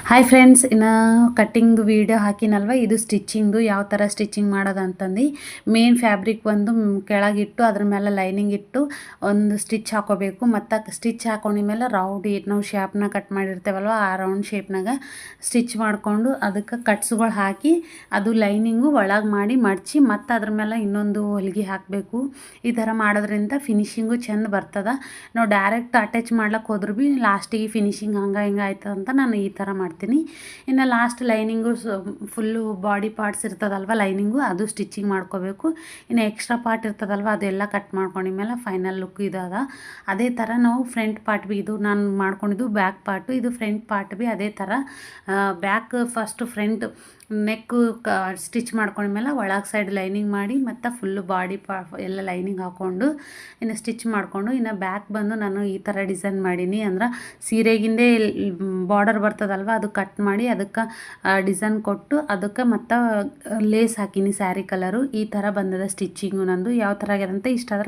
Hi friends, ಇನ್ನು cutting video ಹಾಕಿನಲ್ವ, ಇದು ಸ್ಟಿಚ್ಚಿಂಗ್ದು ಯಾವ ಥರ ಸ್ಟಿಚ್ಚಿಂಗ್ ಮಾಡೋದು ಅಂತಂದು ಮೇನ್ ಫ್ಯಾಬ್ರಿಕ್ ಒಂದು ಕೆಳಗಿಟ್ಟು ಅದ್ರ ಮೇಲೆ ಲೈನಿಂಗ್ ಇಟ್ಟು ಒಂದು ಸ್ಟಿಚ್ ಹಾಕೋಬೇಕು. ಮತ್ತು ಸ್ಟಿಚ್ ಹಾಕೊಂಡ ಮೇಲೆ ರೌಂಡ್ ನಾವು ಶೇಪ್ನ ಕಟ್ ಮಾಡಿರ್ತೇವಲ್ವ, ಆ ರೌಂಡ್ ಶೇಪ್ನಾಗ ಸ್ಟಿಚ್ ಮಾಡಿಕೊಂಡು ಅದಕ್ಕೆ ಕಟ್ಸ್ಗಳು ಹಾಕಿ ಅದು ಲೈನಿಂಗು ಒಳಗೆ ಮಾಡಿ ಮಡಚಿ ಮತ್ತು ಅದ್ರ ಮೇಲೆ ಇನ್ನೊಂದು ಹೊಲಿಗೆ ಹಾಕಬೇಕು. ಈ ಥರ ಮಾಡೋದ್ರಿಂದ ಫಿನಿಶಿಂಗು ಚೆಂದ ಬರ್ತದೆ. ನಾವು ಡೈರೆಕ್ಟ್ ಅಟ್ಯಾಚ್ ಮಾಡ್ಲಿಕ್ಕೆ ಹೋದ್ರೂ ಭೀ ಲಾಸ್ಟಿಗೆ ಫಿನಿಶಿಂಗ್ ಹಂಗೆ ಹಿಂಗೆ ಆಯ್ತದ ಅಂತ ನಾನು ಈ ಥರ ಮಾಡ್ತೀನಿ. ಇನ್ನು last lining full body parts ಇರ್ತದಲ್ವ, ಲೈನಿಂಗು ಅದು ಸ್ಟಿಚಿಂಗ್ ಮಾಡ್ಕೋಬೇಕು. ಇನ್ನು ಎಕ್ಸ್ಟ್ರಾ ಪಾರ್ಟ್ ಇರ್ತದಲ್ವ, ಅದೆಲ್ಲ ಕಟ್ ಮಾಡ್ಕೊಂಡಿದ್ಮೇಲೆ ಫೈನಲ್ ಲುಕ್ ಇದಾದ. ಅದೇ ಥರ ನಾವು ಫ್ರಂಟ್ ಪಾರ್ಟ್ ಭೀ, ಇದು ನಾನು ಮಾಡ್ಕೊಂಡಿದ್ದು ಬ್ಯಾಕ್ ಪಾರ್ಟು, ಇದು ಫ್ರಂಟ್ ಪಾರ್ಟ್ ಭೀ ಅದೇ ಥರ ಬ್ಯಾಕ್ ಫಸ್ಟ್ ಫ್ರಂಟ್ ನೆಕ್ಕು ಸ್ಟಿಚ್ ಮಾಡ್ಕೊಂಡ್ಮೇಲೆ ಒಳಗೆ ಸೈಡ್ ಲೈನಿಂಗ್ ಮಾಡಿ ಮತ್ತು ಫುಲ್ಲು ಬಾಡಿ ಎಲ್ಲ ಲೈನಿಂಗ್ ಹಾಕ್ಕೊಂಡು ಇನ್ನು ಸ್ಟಿಚ್ ಮಾಡಿಕೊಂಡು ಇನ್ನು ಬ್ಯಾಕ್ ಬಂದು ನಾನು ಈ ಥರ ಡಿಸೈನ್ ಮಾಡೀನಿ. ಅಂದ್ರೆ ಸೀರೆಗಿಂದೇ ಬಾರ್ಡರ್ ಬರ್ತದಲ್ವ, ಅದು ಕಟ್ ಮಾಡಿ ಅದಕ್ಕೆ ಡಿಸೈನ್ ಕೊಟ್ಟು ಅದಕ್ಕೆ ಮತ್ತು ಲೇಸ್ ಹಾಕೀನಿ ಸ್ಯಾರಿ ಕಲರು. ಈ ಥರ ಬಂದದ ಸ್ಟಿಚ್ಚಿಂಗು ನಂದು. ಯಾವ ಥರ ಆಗ್ಯದಂತ ಇಷ್ಟ ಆದ್ರೆ